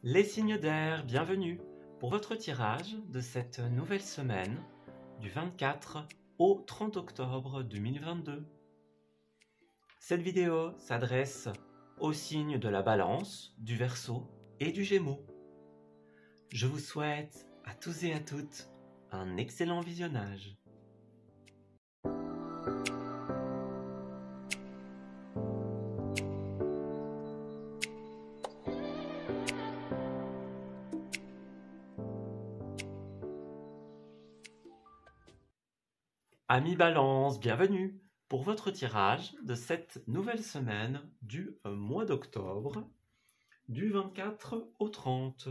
Les signes d'air, bienvenue pour votre tirage de cette nouvelle semaine du 24 au 30 octobre 2022. Cette vidéo s'adresse aux signes de la Balance, du Verseau et du Gémeaux. Je vous souhaite à tous et à toutes un excellent visionnage. Amis Balance, bienvenue pour votre tirage de cette nouvelle semaine du mois d'octobre, du 24 au 30.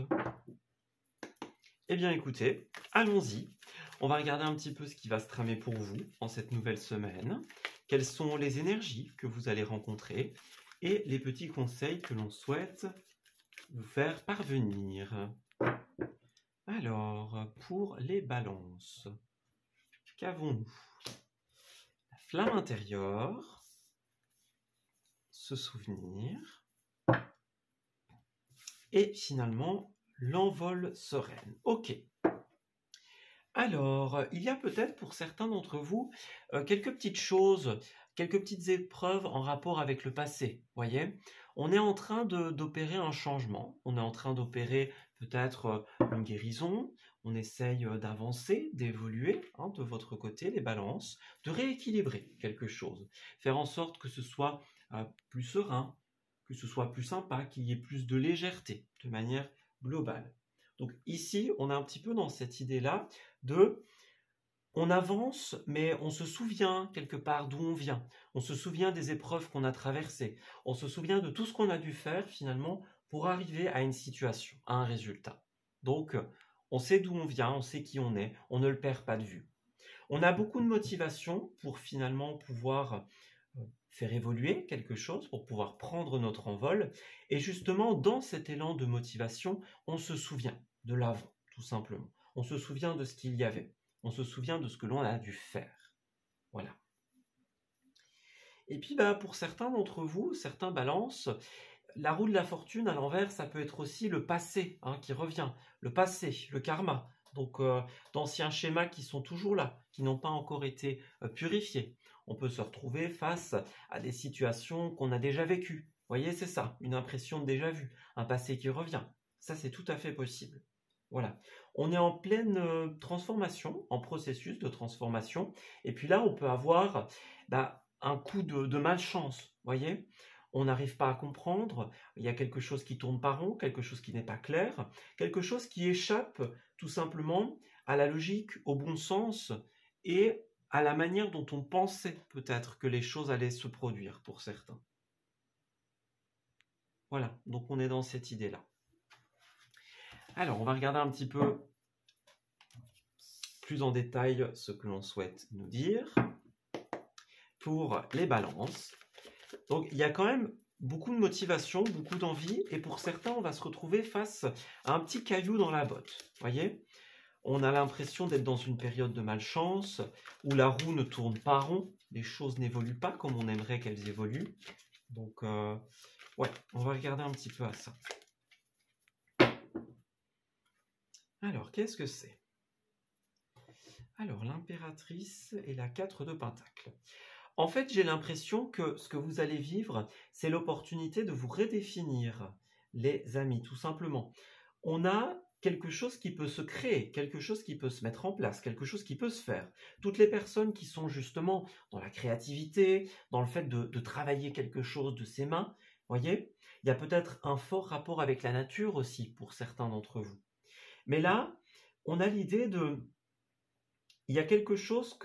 Eh bien écoutez, allons-y. On va regarder un petit peu ce qui va se tramer pour vous en cette nouvelle semaine. Quelles sont les énergies que vous allez rencontrer et les petits conseils que l'on souhaite vous faire parvenir. Alors, pour les balances, qu'avons-nous? La flamme intérieure, se souvenir, et finalement, l'envol sereine. Ok. Alors, il y a peut-être pour certains d'entre vous quelques petites choses, quelques petites épreuves en rapport avec le passé. Voyez, on est en train d'opérer un changement, on est en train d'opérer peut-être une guérison, on essaye d'avancer, d'évoluer de votre côté, les balances, de rééquilibrer quelque chose, faire en sorte que ce soit plus serein, que ce soit plus sympa, qu'il y ait plus de légèreté de manière globale. Donc ici, on est un petit peu dans cette idée-là on avance, mais on se souvient quelque part d'où on vient. On se souvient des épreuves qu'on a traversées. On se souvient de tout ce qu'on a dû faire finalement pour arriver à une situation, à un résultat. Donc, on sait d'où on vient, on sait qui on est, on ne le perd pas de vue. On a beaucoup de motivation pour finalement pouvoir faire évoluer quelque chose, pour pouvoir prendre notre envol. Et justement, dans cet élan de motivation, on se souvient de l'avant, tout simplement. On se souvient de ce qu'il y avait. On se souvient de ce que l'on a dû faire. Voilà. Et puis, pour certains d'entre vous, certains balances, la roue de la fortune à l'envers, ça peut être aussi le passé qui revient. Le passé, le karma. Donc, d'anciens schémas qui sont toujours là, qui n'ont pas encore été purifiés. On peut se retrouver face à des situations qu'on a déjà vécues. Vous voyez, c'est ça, une impression de déjà vu, un passé qui revient. Ça, c'est tout à fait possible. Voilà. On est en pleine transformation, en processus de transformation. Et puis là, on peut avoir un coup de malchance, voyez. On n'arrive pas à comprendre, il y a quelque chose qui tourne pas rond, quelque chose qui n'est pas clair, quelque chose qui échappe tout simplement à la logique, au bon sens et à la manière dont on pensait peut-être que les choses allaient se produire pour certains. Voilà, donc on est dans cette idée-là. Alors, on va regarder un petit peu plus en détail ce que l'on souhaite nous dire pour les balances. Donc, il y a quand même beaucoup de motivation, beaucoup d'envie, et pour certains, on va se retrouver face à un petit caillou dans la botte. Voyez, on a l'impression d'être dans une période de malchance, où la roue ne tourne pas rond, les choses n'évoluent pas comme on aimerait qu'elles évoluent. Donc, ouais, on va regarder un petit peu à ça. Alors, qu'est-ce que c'est? Alors, l'impératrice et la 4 de Pentacles. En fait, j'ai l'impression que ce que vous allez vivre, c'est l'opportunité de vous redéfinir, les amis, tout simplement. On a quelque chose qui peut se créer, quelque chose qui peut se mettre en place, quelque chose qui peut se faire. Toutes les personnes qui sont justement dans la créativité, dans le fait de travailler quelque chose de ses mains, voyez, il y a peut-être un fort rapport avec la nature aussi pour certains d'entre vous. Mais là, on a l'idée il y a quelque chose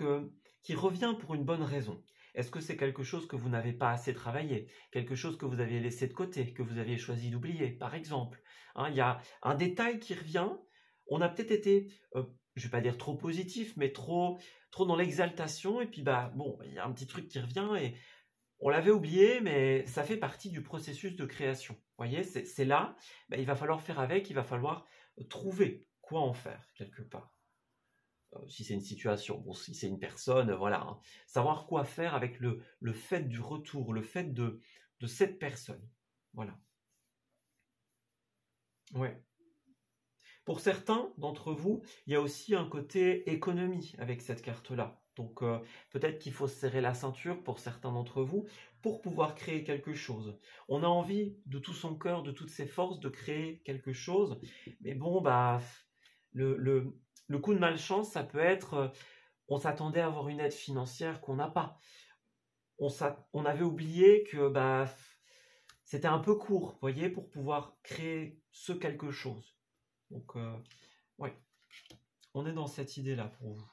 qui revient pour une bonne raison. Est-ce que c'est quelque chose que vous n'avez pas assez travaillé, quelque chose que vous avez laissé de côté, que vous aviez choisi d'oublier, par exemple? Il y a un détail qui revient. On a peut-être été, je ne vais pas dire trop positif, mais trop dans l'exaltation. Et puis, bon, il y a un petit truc qui revient et on l'avait oublié, mais ça fait partie du processus de création. Vous voyez, c'est là, il va falloir faire avec, il va falloir trouver quoi en faire, quelque part. Si c'est une situation, bon, si c'est une personne, voilà. Savoir quoi faire avec le fait du retour, le fait de cette personne. Voilà. Ouais. Pour certains d'entre vous, il y a aussi un côté économie avec cette carte-là. Donc peut-être qu'il faut se serrer la ceinture pour certains d'entre vous pour pouvoir créer quelque chose. On a envie de tout son cœur, de toutes ses forces de créer quelque chose. Mais bon, bah, le, le, le coup de malchance, ça peut être, on s'attendait à avoir une aide financière qu'on n'a pas. On avait oublié que bah, c'était un peu court, vous voyez, pour pouvoir créer ce quelque chose. Donc, ouais, on est dans cette idée-là pour vous.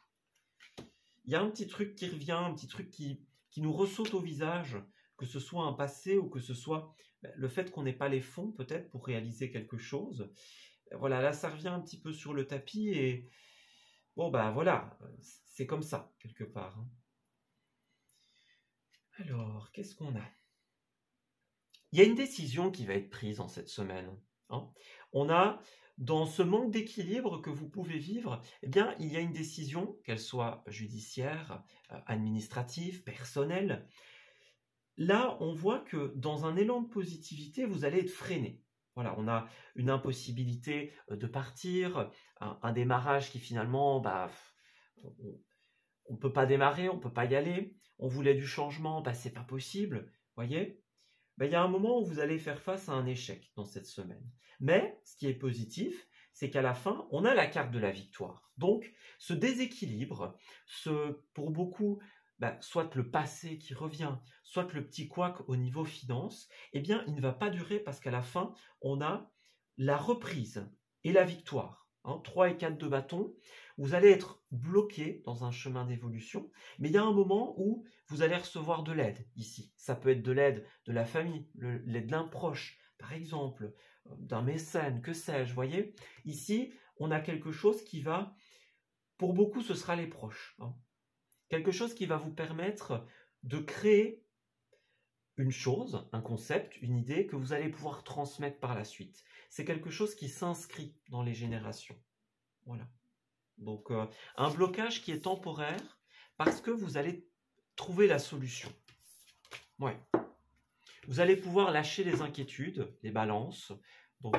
Il y a un petit truc qui revient, un petit truc qui nous ressaute au visage, que ce soit un passé ou que ce soit le fait qu'on n'ait pas les fonds peut-être pour réaliser quelque chose. Voilà, là ça revient un petit peu sur le tapis et bon bah voilà, c'est comme ça quelque part. Alors, qu'est-ce qu'on a? Il y a une décision qui va être prise en cette semaine. On a, dans ce manque d'équilibre que vous pouvez vivre, eh bien, il y a une décision, qu'elle soit judiciaire, administrative, personnelle. Là, on voit que dans un élan de positivité, vous allez être freiné. Voilà, on a une impossibilité de partir, un démarrage qui finalement, bah, on ne peut pas démarrer, on ne peut pas y aller. On voulait du changement, bah, c'est pas possible, voyez. Il y a un moment où vous allez faire face à un échec dans cette semaine. Mais ce qui est positif, c'est qu'à la fin, on a la carte de la victoire. Donc, ce déséquilibre, pour beaucoup, soit le passé qui revient, soit le petit couac au niveau finance, eh bien, il ne va pas durer parce qu'à la fin, on a la reprise et la victoire. 3 et 4 de bâton, vous allez être bloqué dans un chemin d'évolution, mais il y a un moment où vous allez recevoir de l'aide ici. Ça peut être de l'aide de la famille, l'aide d'un proche, par exemple, d'un mécène, que sais-je, voyez. Ici, on a quelque chose qui va, pour beaucoup, ce sera les proches. Quelque chose qui va vous permettre de créer une chose, un concept, une idée que vous allez pouvoir transmettre par la suite. C'est quelque chose qui s'inscrit dans les générations. Voilà. Donc, un blocage qui est temporaire parce que vous allez trouver la solution. Ouais. Vous allez pouvoir lâcher les inquiétudes, les balances. Donc,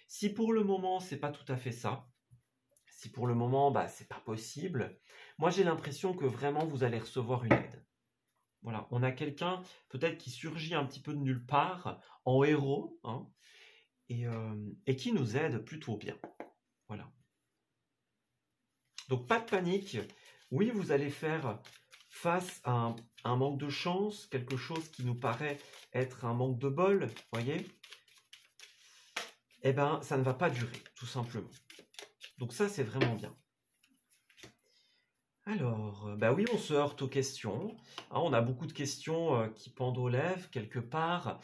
si pour le moment, c'est pas tout à fait ça, si pour le moment, c'est pas possible, moi j'ai l'impression que vraiment vous allez recevoir une aide. Voilà, on a quelqu'un peut-être qui surgit un petit peu de nulle part, en héros, et qui nous aide plutôt bien. Voilà. Donc pas de panique. Oui, vous allez faire face à un manque de chance, quelque chose qui nous paraît être un manque de bol, voyez. Eh bien, ça ne va pas durer, tout simplement. Donc ça, c'est vraiment bien. Alors, oui, on se heurte aux questions. On a beaucoup de questions qui pendent aux lèvres, quelque part.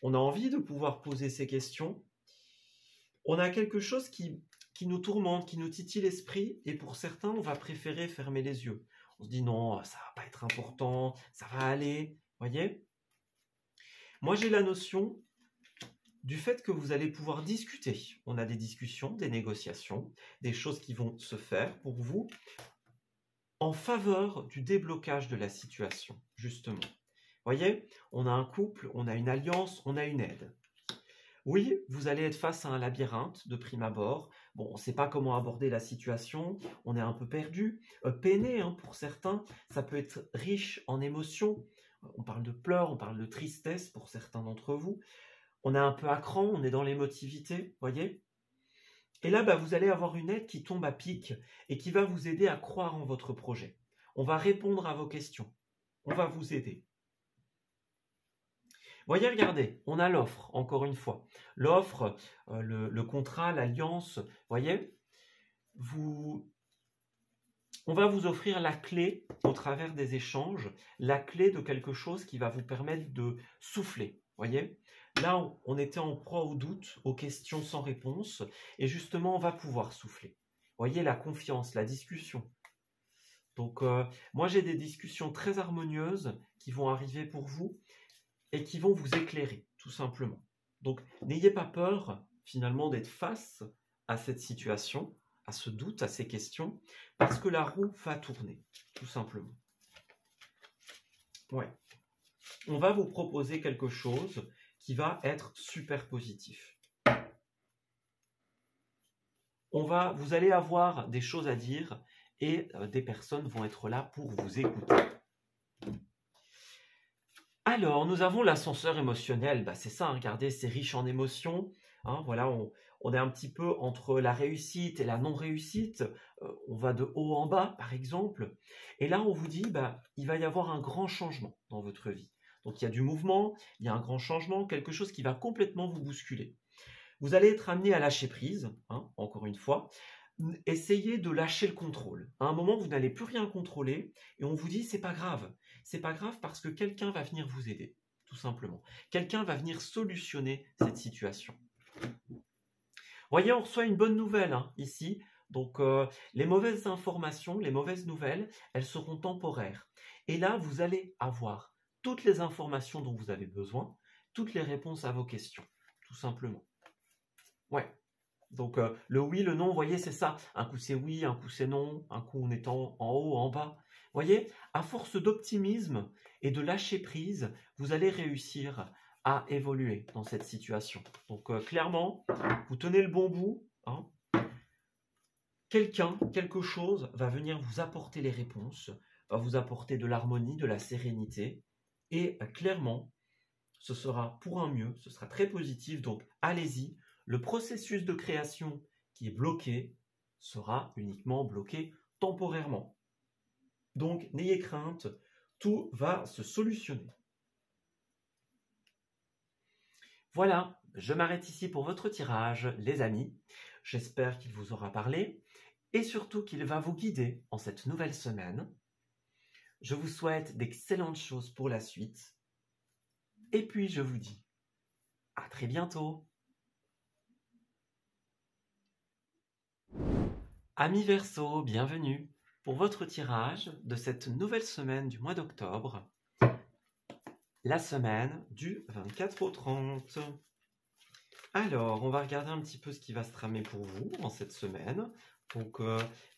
On a envie de pouvoir poser ces questions. On a quelque chose qui nous tourmente, qui nous titille l'esprit, et pour certains, on va préférer fermer les yeux. On se dit non, ça va pas être important, ça va aller, voyez. Moi, j'ai la notion du fait que vous allez pouvoir discuter. On a des discussions, des négociations, des choses qui vont se faire pour vous en faveur du déblocage de la situation, justement. Voyez, on a un couple, on a une alliance, on a une aide. Oui, vous allez être face à un labyrinthe de prime abord. Bon, on ne sait pas comment aborder la situation, on est un peu perdu, peiné pour certains, ça peut être riche en émotions. On parle de pleurs, on parle de tristesse pour certains d'entre vous. On est un peu à cran, on est dans l'émotivité, voyez. Et là, vous allez avoir une aide qui tombe à pic et qui va vous aider à croire en votre projet. On va répondre à vos questions, on va vous aider. Voyez, regardez, on a l'offre, encore une fois. L'offre, le contrat, l'alliance, voyez, on va vous offrir la clé au travers des échanges, la clé de quelque chose qui va vous permettre de souffler, voyez. Là, on était en proie au doute, aux questions sans réponse, et justement, on va pouvoir souffler. Voyez, la confiance, la discussion. Donc, moi, j'ai des discussions très harmonieuses qui vont arriver pour vous, et qui vont vous éclairer, tout simplement. Donc, n'ayez pas peur, finalement, d'être face à cette situation, à ce doute, à ces questions, parce que la roue va tourner, tout simplement. Ouais. On va vous proposer quelque chose qui va être super positif. vous allez avoir des choses à dire et des personnes vont être là pour vous écouter. Alors, nous avons l'ascenseur émotionnel. C'est ça, regardez, c'est riche en émotions. Voilà, on est un petit peu entre la réussite et la non-réussite. On va de haut en bas, par exemple. Et là, on vous dit, il va y avoir un grand changement dans votre vie. Donc, il y a du mouvement, il y a un grand changement, quelque chose qui va complètement vous bousculer. Vous allez être amené à lâcher prise, encore une fois. Essayez de lâcher le contrôle. À un moment, vous n'allez plus rien contrôler et on vous dit, c'est pas grave. C'est pas grave parce que quelqu'un va venir vous aider, tout simplement. Quelqu'un va venir solutionner cette situation. Voyez, on reçoit une bonne nouvelle ici. Donc, les mauvaises informations, les mauvaises nouvelles, elles seront temporaires. Et là, vous allez avoir toutes les informations dont vous avez besoin, toutes les réponses à vos questions, tout simplement. Ouais. Donc, le oui, le non, vous voyez, c'est ça. Un coup, c'est oui, un coup, c'est non. Un coup, on est en haut, en bas. Vous voyez, à force d'optimisme et de lâcher prise, vous allez réussir à évoluer dans cette situation. Donc, clairement, vous tenez le bon bout. Quelqu'un, quelque chose va venir vous apporter les réponses, va vous apporter de l'harmonie, de la sérénité. Et clairement, ce sera pour un mieux, ce sera très positif. Donc, allez-y. Le processus de création qui est bloqué sera uniquement bloqué temporairement. Donc, n'ayez crainte, tout va se solutionner. Voilà, je m'arrête ici pour votre tirage, les amis. J'espère qu'il vous aura parlé et surtout qu'il va vous guider en cette nouvelle semaine. Je vous souhaite d'excellentes choses pour la suite. Et puis, je vous dis à très bientôt. Amis Verseau, bienvenue pour votre tirage de cette nouvelle semaine du mois d'octobre, la semaine du 24 au 30. Alors, on va regarder un petit peu ce qui va se tramer pour vous en cette semaine. Donc,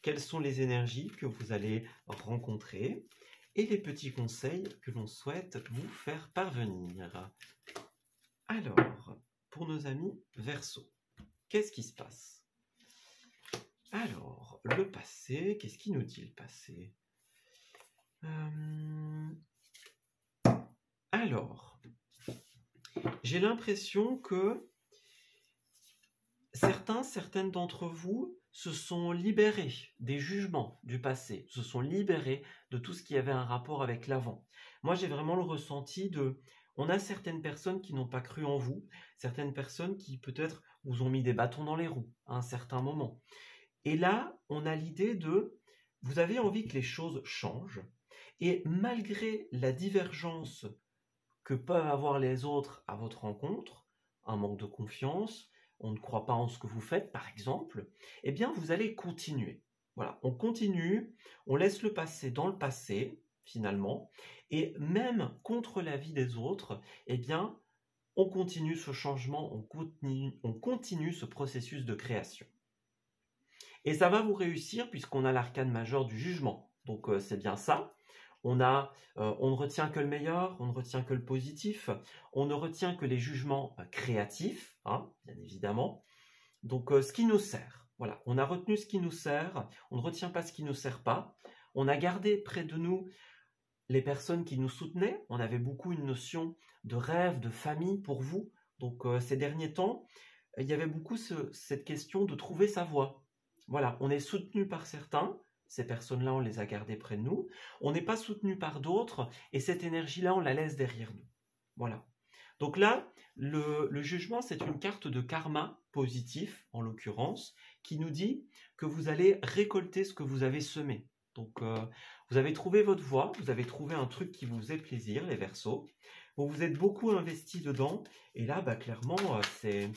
quelles sont les énergies que vous allez rencontrer et les petits conseils que l'on souhaite vous faire parvenir. Alors, pour nos amis Verseau, qu'est-ce qui se passe ? Alors, le passé, qu'est-ce qui nous dit le passé ? Alors, j'ai l'impression que certaines d'entre vous se sont libérés des jugements du passé, se sont libérés de tout ce qui avait un rapport avec l'avant. Moi, j'ai vraiment le ressenti on a certaines personnes qui n'ont pas cru en vous, certaines personnes qui peut-être vous ont mis des bâtons dans les roues à un certain moment. Et là, on a l'idée vous avez envie que les choses changent, et malgré la divergence que peuvent avoir les autres à votre rencontre, un manque de confiance, on ne croit pas en ce que vous faites, par exemple, eh bien, vous allez continuer. Voilà, on continue, on laisse le passé dans le passé, finalement, et même contre l'avis des autres, eh bien, on continue ce changement, on continue ce processus de création. Et ça va vous réussir puisqu'on a l'arcane majeur du jugement. Donc c'est bien ça. On ne retient que le meilleur, on ne retient que le positif, on ne retient que les jugements créatifs, bien évidemment. Donc ce qui nous sert. Voilà, on a retenu ce qui nous sert, on ne retient pas ce qui ne nous sert pas. On a gardé près de nous les personnes qui nous soutenaient. On avait beaucoup une notion de rêve, de famille pour vous. Donc ces derniers temps, il y avait beaucoup cette question de trouver sa voie. Voilà, on est soutenu par certains, ces personnes-là, on les a gardées près de nous. On n'est pas soutenu par d'autres, et cette énergie-là, on la laisse derrière nous. Voilà. Donc là, le jugement, c'est une carte de karma positif, en l'occurrence, qui nous dit que vous allez récolter ce que vous avez semé. Donc, vous avez trouvé votre voie, vous avez trouvé un truc qui vous faisait plaisir, les Verseaux. Vous vous êtes beaucoup investi dedans, et là, clairement, c'est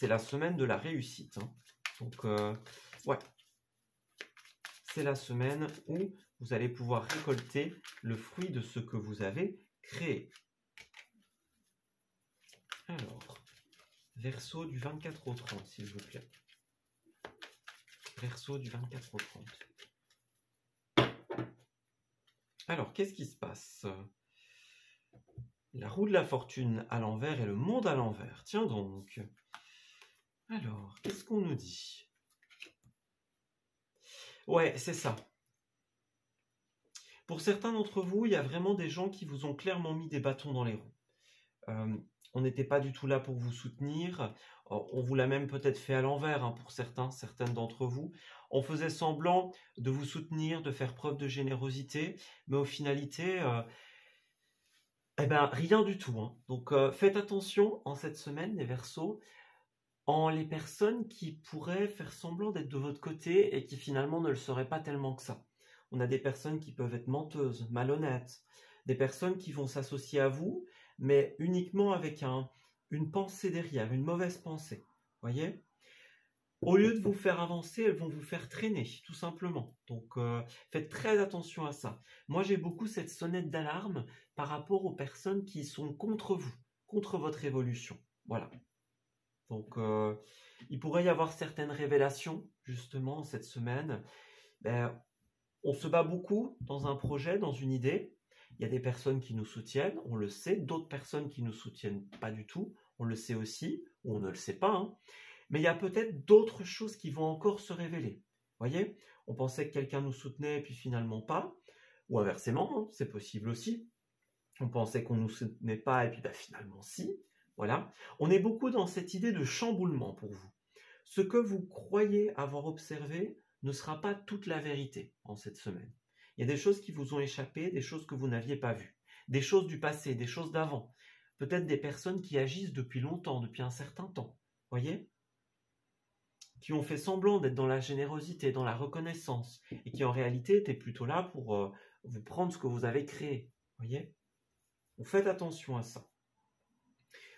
la semaine de la réussite. Donc, ouais, c'est la semaine où vous allez pouvoir récolter le fruit de ce que vous avez créé. Alors, Verseau du 24 au 30, s'il vous plaît. Verseau du 24 au 30. Alors, qu'est-ce qui se passe ? La roue de la fortune à l'envers et le monde à l'envers. Tiens donc. Alors, qu'est-ce qu'on nous dit ? Ouais, c'est ça. Pour certains d'entre vous, il y a vraiment des gens qui vous ont clairement mis des bâtons dans les roues. Euh, on n'était pas du tout là pour vous soutenir. On vous l'a même peut-être fait à l'envers, hein, pour certaines d'entre vous. On faisait semblant de vous soutenir, de faire preuve de générosité, mais au finalité, eh ben, rien du tout, hein. Donc faites attention en cette semaine, les Verseaux, en les personnes qui pourraient faire semblant d'être de votre côté et qui finalement ne le seraient pas tellement que ça. On a des personnes qui peuvent être menteuses, malhonnêtes, des personnes qui vont s'associer à vous, mais uniquement avec une pensée derrière, une mauvaise pensée. Voyez? Au lieu de vous faire avancer, elles vont vous faire traîner, tout simplement. Donc faites très attention à ça. Moi, j'ai beaucoup cette sonnette d'alarme par rapport aux personnes qui sont contre vous, contre votre évolution. Voilà. Donc, il pourrait y avoir certaines révélations, justement, cette semaine. Ben, on se bat beaucoup dans un projet, dans une idée. Il y a des personnes qui nous soutiennent, on le sait, d'autres personnes qui nous soutiennent pas du tout, on le sait aussi, ou on ne le sait pas, hein. Mais il y a peut-être d'autres choses qui vont encore se révéler. Voyez, on pensait que quelqu'un nous soutenait et puis finalement pas, ou inversement, hein, c'est possible aussi. On pensait qu'on ne nous soutenait pas et puis finalement si. Voilà. On est beaucoup dans cette idée de chamboulement pour vous. Ce que vous croyez avoir observé ne sera pas toute la vérité en cette semaine. Il y a des choses qui vous ont échappé, des choses que vous n'aviez pas vues, des choses du passé, des choses d'avant, peut-être des personnes qui agissent depuis longtemps, depuis un certain temps, voyez, qui ont fait semblant d'être dans la générosité, dans la reconnaissance, et qui en réalité étaient plutôt là pour vous prendre ce que vous avez créé, voyez. Donc faites attention à ça.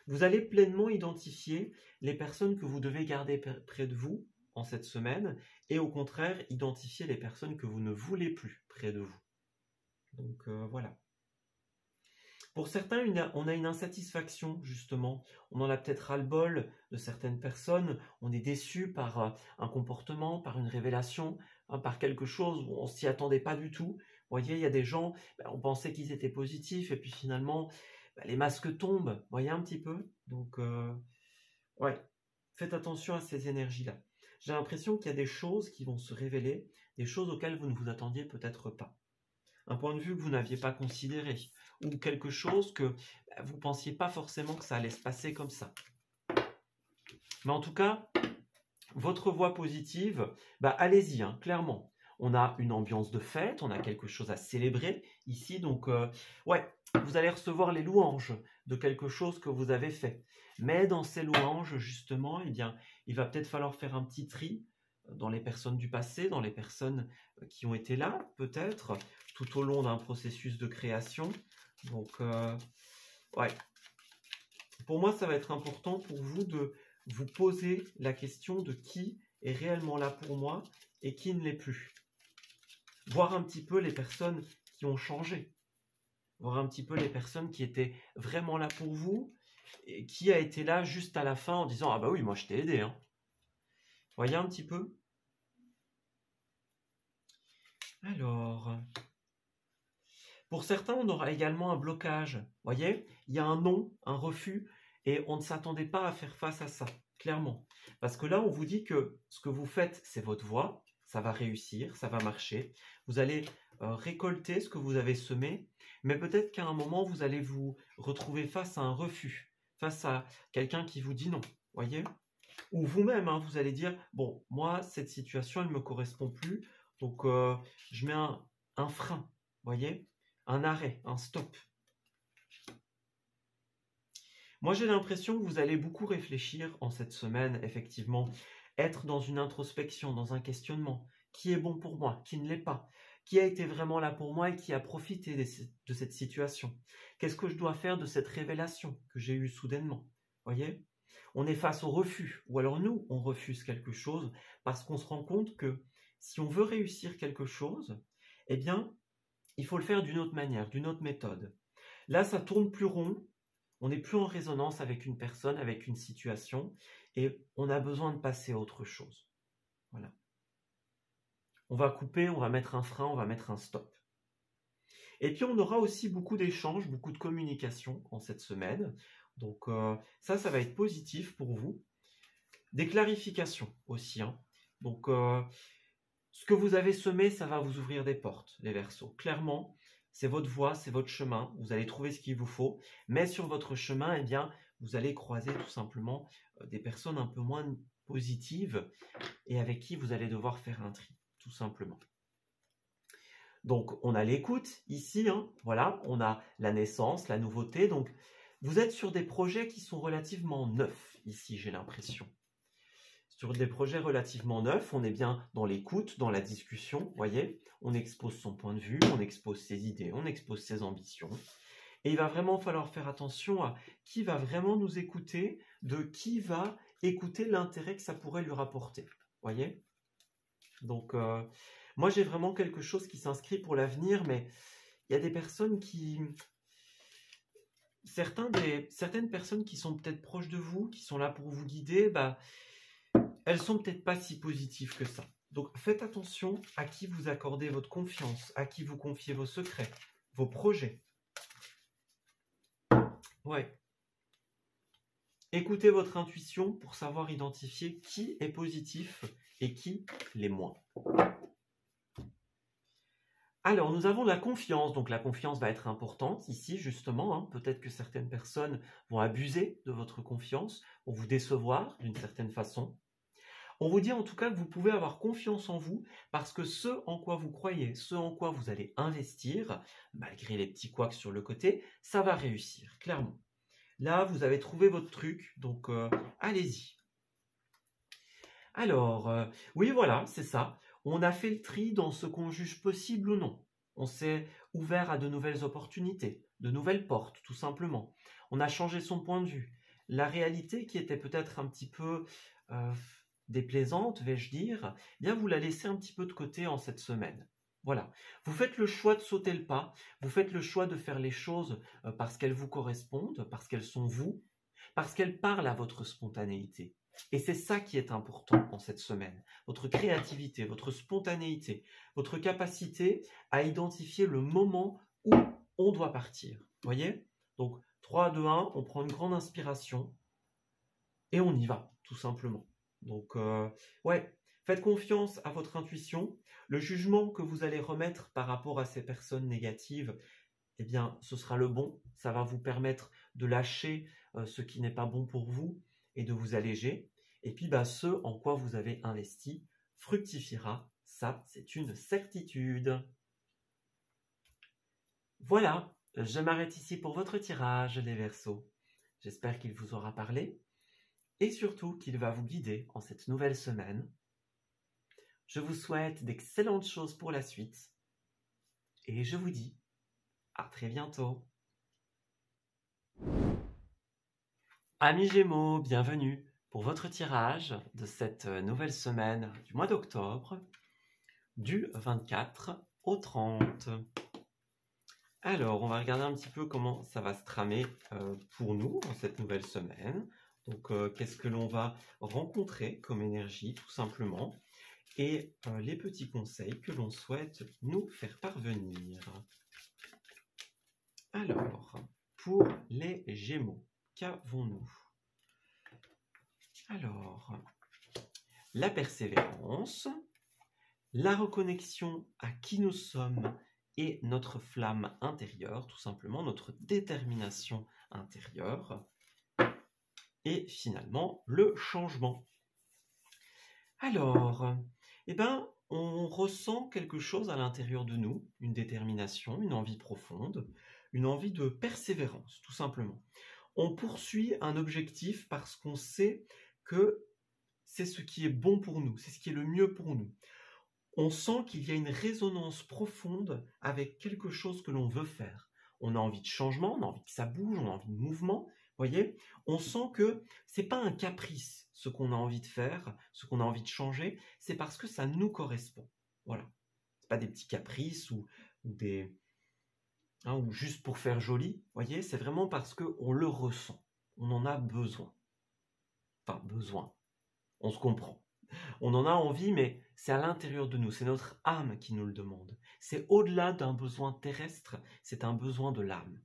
Vous allez pleinement identifier les personnes que vous devez garder près de vous en cette semaine et au contraire identifier les personnes que vous ne voulez plus près de vous. Donc voilà. Pour certains, on a une insatisfaction justement. On en a peut-être ras-le-bol de certaines personnes. On est déçu par un comportement, par une révélation, hein, par quelque chose où on s'y attendait pas du tout. Vous voyez, il y a des gens, on pensait qu'ils étaient positifs et puis finalement, les masques tombent. Vous voyez un petit peu. Donc, ouais, faites attention à ces énergies-là. J'ai l'impression qu'il y a des choses qui vont se révéler, des choses auxquelles vous ne vous attendiez peut-être pas. Un point de vue que vous n'aviez pas considéré, ou quelque chose que vous ne pensiez pas forcément que ça allait se passer comme ça. Mais en tout cas, votre voix positive, allez-y, hein, clairement. On a une ambiance de fête, on a quelque chose à célébrer ici, donc ouais, vous allez recevoir les louanges de quelque chose que vous avez fait. Mais dans ces louanges, justement, eh bien, il va peut-être falloir faire un petit tri dans les personnes du passé, dans les personnes qui ont été là, peut-être, tout au long d'un processus de création. Donc, ouais. Pour moi, ça va être important pour vous de vous poser la question de qui est réellement là pour moi et qui ne l'est plus. Voir un petit peu les personnes qui ont changé. Voir un petit peu les personnes qui étaient vraiment là pour vous et qui a été là juste à la fin en disant « Ah bah oui, moi je t'ai aidé, hein ». Voyez un petit peu. Alors, pour certains, on aura également un blocage. Voyez, il y a un non, un refus, et on ne s'attendait pas à faire face à ça, clairement. Parce que là, on vous dit que ce que vous faites, c'est votre voie, ça va réussir, ça va marcher. Vous allez récolter ce que vous avez semé, mais peut-être qu'à un moment, vous allez vous retrouver face à un refus, face à quelqu'un qui vous dit non, voyez. Ou vous-même, hein, vous allez dire, bon, moi, cette situation, elle ne me correspond plus, donc je mets un frein, voyez, un arrêt, un stop. Moi, j'ai l'impression que vous allez beaucoup réfléchir en cette semaine, effectivement, être dans une introspection, dans un questionnement. Qui est bon pour moi? Qui ne l'est pas? Qui a été vraiment là pour moi et qui a profité de cette situation? Qu'est-ce que je dois faire de cette révélation que j'ai eue soudainement? Voyez? On est face au refus, ou alors nous, on refuse quelque chose parce qu'on se rend compte que si on veut réussir quelque chose, eh bien, il faut le faire d'une autre manière, d'une autre méthode. Là, ça tourne plus rond, on n'est plus en résonance avec une personne, avec une situation, et on a besoin de passer à autre chose. Voilà. On va couper, on va mettre un frein, on va mettre un stop. Et puis, on aura aussi beaucoup d'échanges, beaucoup de communication en cette semaine. Donc, ça va être positif pour vous. Des clarifications aussi, hein. Donc, Ce que vous avez semé, ça va vous ouvrir des portes, les Verseaux. Clairement, c'est votre voie, c'est votre chemin. Vous allez trouver ce qu'il vous faut. Mais sur votre chemin, eh bien, vous allez croiser tout simplement des personnes un peu moins positives et avec qui vous allez devoir faire un tri, tout simplement. Donc, on a l'écoute ici, hein, voilà, on a la naissance, la nouveauté. Donc, vous êtes sur des projets qui sont relativement neufs ici, j'ai l'impression. Sur des projets relativement neufs, on est bien dans l'écoute, dans la discussion, vous voyez. On expose son point de vue, on expose ses idées, on expose ses ambitions. Et il va vraiment falloir faire attention à qui va vraiment nous écouter, de qui va écouter l'intérêt que ça pourrait lui rapporter, vous voyez. Donc, moi, j'ai vraiment quelque chose qui s'inscrit pour l'avenir, mais il y a des personnes qui... Certaines personnes qui sont peut-être proches de vous, qui sont là pour vous guider, bah, elles sont peut-être pas si positives que ça. Donc, faites attention à qui vous accordez votre confiance, à qui vous confiez vos secrets, vos projets. Ouais. Écoutez votre intuition pour savoir identifier qui est positif et qui l'est moins. Alors, nous avons la confiance. Donc, la confiance va être importante ici, justement. Hein. Peut-être que certaines personnes vont abuser de votre confiance, vont vous décevoir d'une certaine façon. On vous dit en tout cas que vous pouvez avoir confiance en vous parce que ce en quoi vous croyez, ce en quoi vous allez investir, malgré les petits couacs sur le côté, ça va réussir, clairement. Là, vous avez trouvé votre truc, donc allez-y. Alors, oui, voilà, c'est ça. On a fait le tri dans ce qu'on juge possible ou non. On s'est ouvert à de nouvelles opportunités, de nouvelles portes, tout simplement. On a changé son point de vue. La réalité qui était peut-être un petit peu déplaisante, vais-je dire, eh bien vous la laissez un petit peu de côté en cette semaine. Voilà. Vous faites le choix de sauter le pas, vous faites le choix de faire les choses parce qu'elles vous correspondent, parce qu'elles sont vous, parce qu'elles parlent à votre spontanéité. Et c'est ça qui est important en cette semaine. Votre créativité, votre spontanéité, votre capacité à identifier le moment où on doit partir. Vous voyez? Donc, 3, 2, 1, on prend une grande inspiration et on y va, tout simplement. Donc, ouais, faites confiance à votre intuition. Le jugement que vous allez remettre par rapport à ces personnes négatives, eh bien, ce sera le bon. Ça va vous permettre de lâcher ce qui n'est pas bon pour vous et de vous alléger. Et puis, bah, ce en quoi vous avez investi fructifiera. Ça, c'est une certitude. Voilà, je m'arrête ici pour votre tirage, les Verseaux. J'espère qu'il vous aura parlé et surtout qu'il va vous guider en cette nouvelle semaine. Je vous souhaite d'excellentes choses pour la suite et je vous dis à très bientôt. Amis Gémeaux, bienvenue pour votre tirage de cette nouvelle semaine du mois d'octobre, du 24 au 30. Alors, on va regarder un petit peu comment ça va se tramer pour nous en cette nouvelle semaine. Donc, qu'est-ce que l'on va rencontrer comme énergie, tout simplement, et les petits conseils que l'on souhaite nous faire parvenir. Alors, pour les Gémeaux, qu'avons-nous? Alors, la persévérance, la reconnexion à qui nous sommes et notre flamme intérieure, tout simplement, notre détermination intérieure. Et finalement, le changement. Alors, eh ben, on ressent quelque chose à l'intérieur de nous, une détermination, une envie profonde, une envie de persévérance, tout simplement. On poursuit un objectif parce qu'on sait que c'est ce qui est bon pour nous, c'est ce qui est le mieux pour nous. On sent qu'il y a une résonance profonde avec quelque chose que l'on veut faire. On a envie de changement, on a envie que ça bouge, on a envie de mouvement. Voyez, on sent que c'est pas un caprice ce qu'on a envie de faire, ce qu'on a envie de changer, c'est parce que ça nous correspond. Voilà, c'est pas des petits caprices ou juste pour faire joli. Voyez, c'est vraiment parce que on le ressent, on en a besoin. Enfin, besoin. On se comprend. On en a envie, mais c'est à l'intérieur de nous, c'est notre âme qui nous le demande. C'est au-delà d'un besoin terrestre, c'est un besoin de l'âme.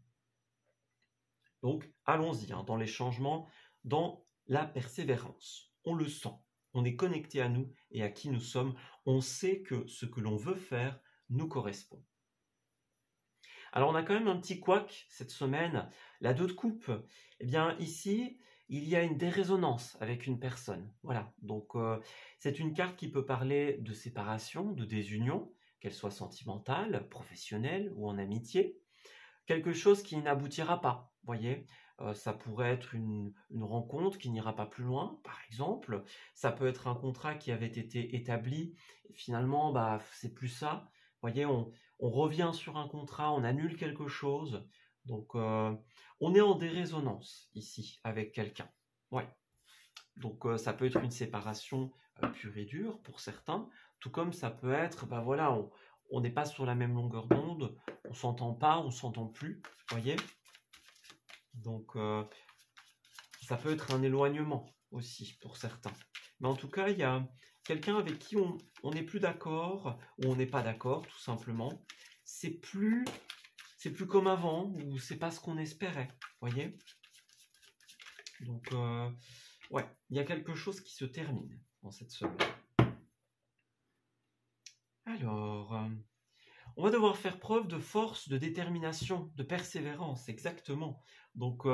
Donc, allons-y, dans les changements, dans la persévérance. On le sent. On est connecté à nous et à qui nous sommes. On sait que ce que l'on veut faire nous correspond. Alors on a quand même un petit couac cette semaine, la 2 de coupe. Eh bien ici, il y a une dérésonance avec une personne. Voilà, donc c'est une carte qui peut parler de séparation, de désunion, qu'elle soit sentimentale, professionnelle ou en amitié. Quelque chose qui n'aboutira pas, voyez. Ça pourrait être une rencontre qui n'ira pas plus loin, par exemple. Ça peut être un contrat qui avait été établi, et finalement, c'est plus ça. Voyez, on revient sur un contrat, on annule quelque chose. Donc, on est en dérésonance ici avec quelqu'un. Ouais. Donc, ça peut être une séparation pure et dure pour certains, tout comme ça peut être, voilà, on n'est pas sur la même longueur d'onde, on s'entend pas, on s'entend plus, voyez. Donc, ça peut être un éloignement aussi pour certains. Mais en tout cas, il y a quelqu'un avec qui on n'est plus d'accord, ou on n'est pas d'accord, tout simplement. C'est plus comme avant, ou c'est pas ce qu'on espérait, voyez. Donc, ouais, il y a quelque chose qui se termine dans cette semaine. Alors, on va devoir faire preuve de force, de détermination, de persévérance, exactement. Donc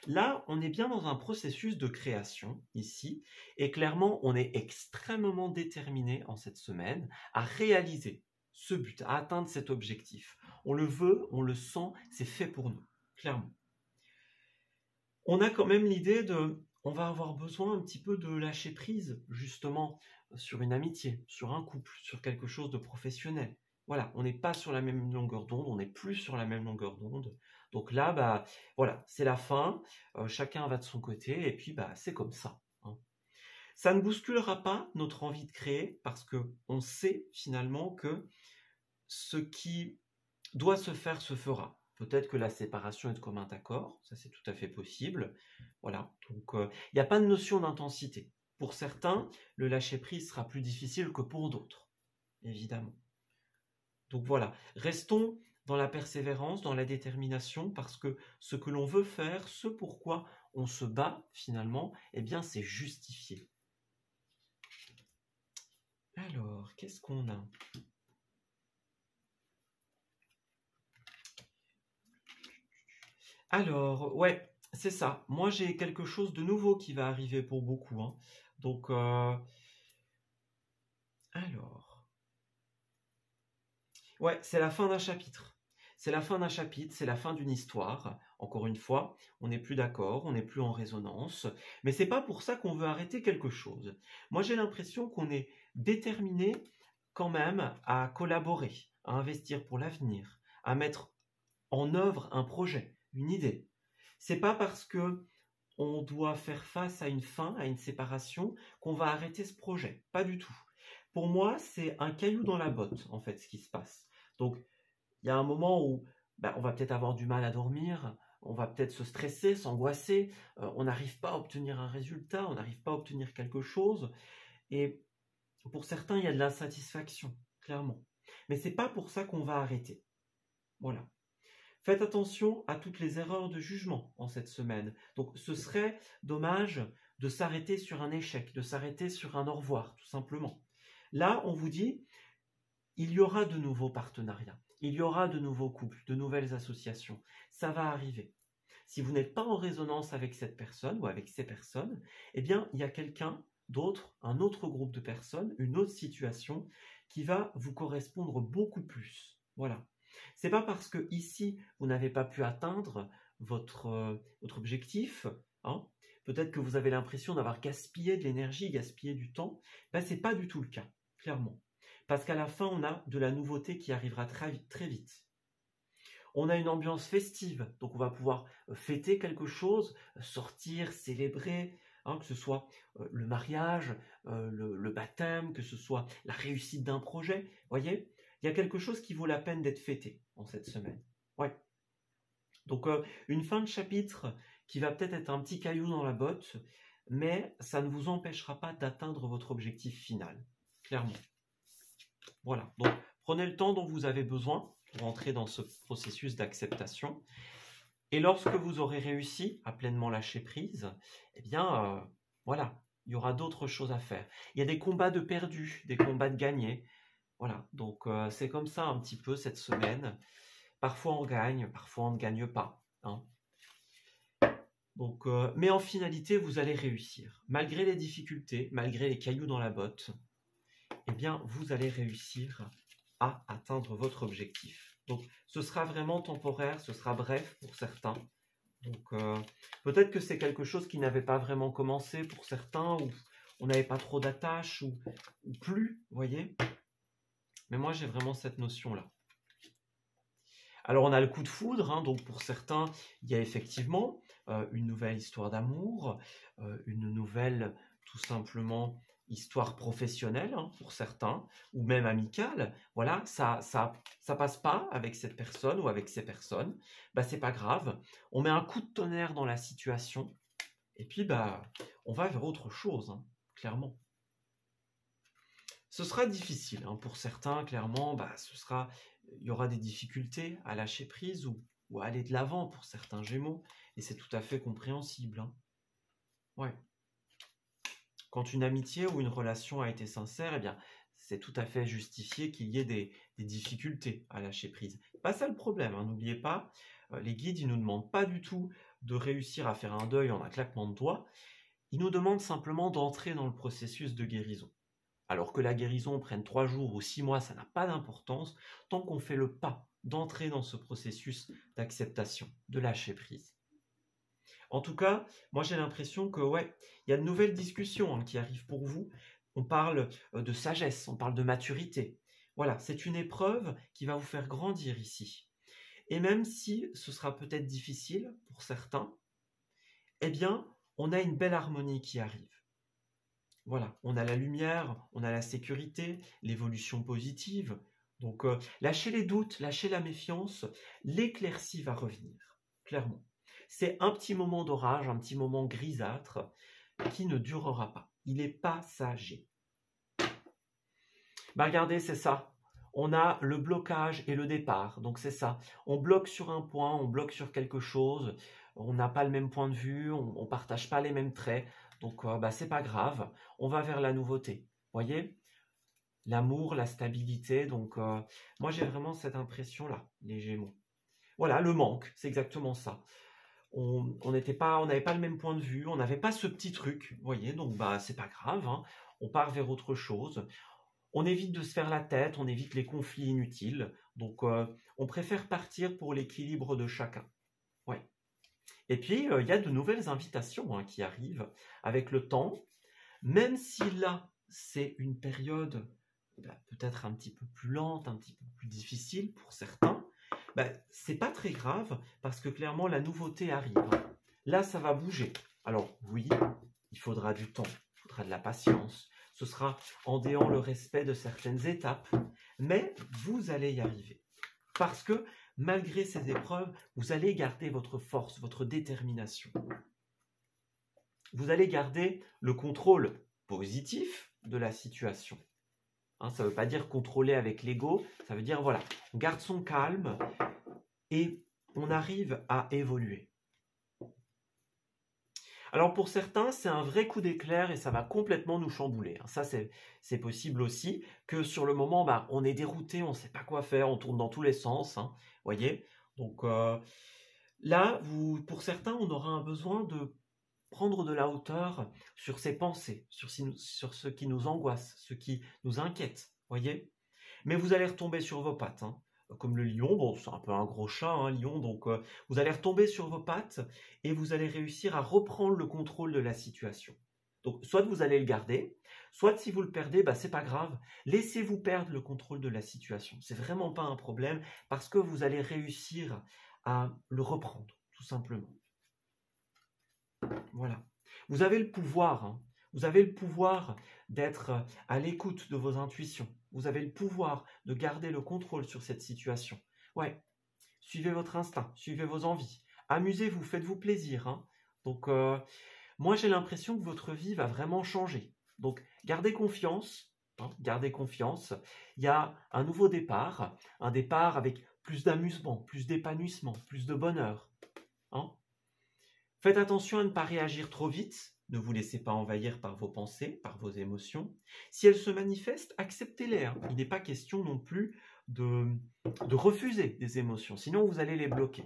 là, on est bien dans un processus de création, ici, et clairement, on est extrêmement déterminé en cette semaine à réaliser ce but, à atteindre cet objectif. On le veut, on le sent, c'est fait pour nous, clairement. On a quand même l'idée on va avoir besoin un petit peu de lâcher prise, justement, sur une amitié, sur un couple, sur quelque chose de professionnel. Voilà, on n'est pas sur la même longueur d'onde, on n'est plus sur la même longueur d'onde. Donc là, voilà, c'est la fin, chacun va de son côté, et puis c'est comme ça. Hein. Ça ne bousculera pas notre envie de créer, parce qu'on sait finalement que ce qui doit se faire se fera. Peut-être que la séparation est de commun accord, ça c'est tout à fait possible. Voilà, donc il n'y a pas de notion d'intensité. Pour certains, le lâcher-prise sera plus difficile que pour d'autres, évidemment. Donc voilà, restons dans la persévérance, dans la détermination, parce que ce que l'on veut faire, ce pourquoi on se bat finalement, eh bien c'est justifié. Alors, qu'est-ce qu'on a ? Alors, ouais, c'est ça. Moi, j'ai quelque chose de nouveau qui va arriver pour beaucoup. Hein. Donc, alors, ouais, c'est la fin d'un chapitre. C'est la fin d'un chapitre, c'est la fin d'une histoire. Encore une fois, on n'est plus d'accord, on n'est plus en résonance. Mais c'est pas pour ça qu'on veut arrêter quelque chose. Moi, j'ai l'impression qu'on est déterminé quand même à collaborer, à investir pour l'avenir, à mettre en œuvre un projet, une idée. C'est pas parce que on doit faire face à une fin, à une séparation, qu'on va arrêter ce projet. Pas du tout. Pour moi, c'est un caillou dans la botte, en fait, ce qui se passe. Donc, il y a un moment où on va peut-être avoir du mal à dormir, on va peut-être se stresser, s'angoisser, on n'arrive pas à obtenir un résultat, on n'arrive pas à obtenir quelque chose. Et pour certains, il y a de l'insatisfaction, clairement. Mais c'est pas pour ça qu'on va arrêter. Voilà. Faites attention à toutes les erreurs de jugement en cette semaine. Donc ce serait dommage de s'arrêter sur un échec, de s'arrêter sur un au revoir, tout simplement. Là, on vous dit, il y aura de nouveaux partenariats, il y aura de nouveaux couples, de nouvelles associations. Ça va arriver. Si vous n'êtes pas en résonance avec cette personne ou avec ces personnes, eh bien, il y a quelqu'un d'autre, un autre groupe de personnes, une autre situation qui va vous correspondre beaucoup plus. Voilà. C'est pas parce que ici vous n'avez pas pu atteindre votre objectif, hein, peut-être que vous avez l'impression d'avoir gaspillé de l'énergie, gaspillé du temps, c'est pas du tout le cas, clairement. Parce qu'à la fin, on a de la nouveauté qui arrivera très vite, très vite. On a une ambiance festive, donc on va pouvoir fêter quelque chose, sortir, célébrer, hein, que ce soit le mariage, le baptême, que ce soit la réussite d'un projet, voyez ? Il y a quelque chose qui vaut la peine d'être fêté en cette semaine. Ouais. Donc, une fin de chapitre qui va peut-être être un petit caillou dans la botte, mais ça ne vous empêchera pas d'atteindre votre objectif final, clairement. Voilà. Donc, prenez le temps dont vous avez besoin pour entrer dans ce processus d'acceptation. Et lorsque vous aurez réussi à pleinement lâcher prise, eh bien, voilà, Il y aura d'autres choses à faire. Il y a des combats de perdus, des combats de gagnés. Voilà, donc c'est comme ça un petit peu cette semaine. Parfois on gagne, parfois on ne gagne pas, hein. Donc, mais en finalité, vous allez réussir. Malgré les difficultés, malgré les cailloux dans la botte, eh bien, vous allez réussir à atteindre votre objectif. Donc, ce sera vraiment temporaire, ce sera bref pour certains. Donc, peut-être que c'est quelque chose qui n'avait pas vraiment commencé pour certains, ou on n'avait pas trop d'attache, ou plus, vous voyez. Mais moi, j'ai vraiment cette notion-là. Alors, on a le coup de foudre, hein, donc pour certains, il y a effectivement une nouvelle histoire d'amour, une nouvelle, tout simplement, histoire professionnelle, hein, pour certains, ou même amicale. Voilà, ça passe pas avec cette personne ou avec ces personnes. Bah, c'est pas grave. On met un coup de tonnerre dans la situation, et puis bah, on va vers autre chose, hein, clairement. Ce sera difficile, hein, pour certains, clairement, bah, il y aura des difficultés à lâcher prise ou à aller de l'avant pour certains Gémeaux, et c'est tout à fait compréhensible, hein. Ouais. Quand une amitié ou une relation a été sincère, eh bien, c'est tout à fait justifié qu'il y ait des difficultés à lâcher prise. Pas ça le problème, hein, n'oubliez pas, les guides, ils ne nous demandent pas du tout de réussir à faire un deuil en un claquement de doigts, ils nous demandent simplement d'entrer dans le processus de guérison. Alors que la guérison prenne 3 jours ou 6 mois, ça n'a pas d'importance, tant qu'on fait le pas d'entrer dans ce processus d'acceptation, de lâcher prise. En tout cas, moi j'ai l'impression que ouais, il y a de nouvelles discussions, hein, qui arrivent pour vous. On parle de sagesse, on parle de maturité. Voilà, c'est une épreuve qui va vous faire grandir ici. Et même si ce sera peut-être difficile pour certains, eh bien, on a une belle harmonie qui arrive. Voilà, on a la lumière, on a la sécurité, l'évolution positive. Donc, lâchez les doutes, lâchez la méfiance, l'éclaircie va revenir, clairement. C'est un petit moment d'orage, un petit moment grisâtre qui ne durera pas. Il est passager. Bah regardez, c'est ça. On a le blocage et le départ. Donc c'est ça. On bloque sur un point, on bloque sur quelque chose. On n'a pas le même point de vue, on ne partage pas les mêmes traits. Donc bah, c'est pas grave. On va vers la nouveauté. Voyez ? L'amour, la stabilité. Donc moi j'ai vraiment cette impression-là, les Gémeaux. Voilà, le manque, c'est exactement ça. On n'avait pas le même point de vue, on n'avait pas ce petit truc, vous voyez, donc bah c'est pas grave, hein, on part vers autre chose. On évite de se faire la tête, on évite les conflits inutiles, donc on préfère partir pour l'équilibre de chacun. Ouais. Et puis il y a de nouvelles invitations, hein, qui arrivent avec le temps, même si là c'est une période peut-être un petit peu plus lente, un petit peu plus difficile pour certains. C'est pas très grave parce que clairement la nouveauté arrive. Là, ça va bouger. Alors oui, il faudra du temps, il faudra de la patience. Ce sera en déant le respect de certaines étapes, mais vous allez y arriver. Parce que malgré ces épreuves, vous allez garder votre force, votre détermination. Vous allez garder le contrôle positif de la situation. Hein, ça ne veut pas dire contrôler avec l'ego, ça veut dire voilà, on garde son calme et on arrive à évoluer. Alors pour certains, c'est un vrai coup d'éclair et ça va complètement nous chambouler. Ça, c'est possible aussi que sur le moment, on est dérouté, on ne sait pas quoi faire, on tourne dans tous les sens. Hein, voyez. Donc là, pour certains, on aura un besoin de prendre de la hauteur sur ses pensées, sur ce qui nous angoisse, ce qui nous inquiète, voyez. Mais vous allez retomber sur vos pattes, hein. Comme le lion, bon, c'est un peu un gros chat, hein, lion, donc vous allez retomber sur vos pattes et vous allez réussir à reprendre le contrôle de la situation. Donc, soit vous allez le garder, soit si vous le perdez, c'est pas grave, laissez-vous perdre le contrôle de la situation. C'est vraiment pas un problème parce que vous allez réussir à le reprendre, tout simplement. Voilà. Vous avez le pouvoir, hein. Vous avez le pouvoir d'être à l'écoute de vos intuitions. Vous avez le pouvoir de garder le contrôle sur cette situation. Ouais, suivez votre instinct, suivez vos envies. Amusez-vous, faites-vous plaisir, hein. Donc, moi, j'ai l'impression que votre vie va vraiment changer. Donc, gardez confiance, hein, gardez confiance. Il y a un nouveau départ, un départ avec plus d'amusement, plus d'épanouissement, plus de bonheur, hein. Faites attention à ne pas réagir trop vite, ne vous laissez pas envahir par vos pensées, par vos émotions. Si elles se manifestent, acceptez-les, hein. Il n'est pas question non plus de refuser des émotions, sinon vous allez les bloquer.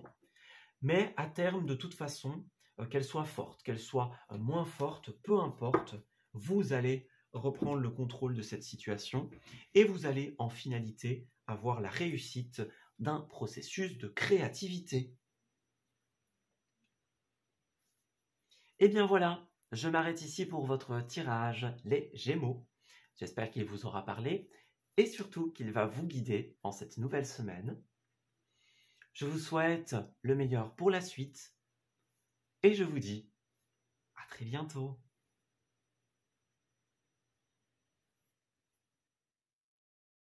Mais à terme, de toute façon, qu'elles soient fortes, qu'elles soient moins fortes, peu importe, vous allez reprendre le contrôle de cette situation et vous allez en finalité avoir la réussite d'un processus de créativité. Et bien voilà, je m'arrête ici pour votre tirage, les Gémeaux. J'espère qu'il vous aura parlé et surtout qu'il va vous guider en cette nouvelle semaine. Je vous souhaite le meilleur pour la suite et je vous dis à très bientôt.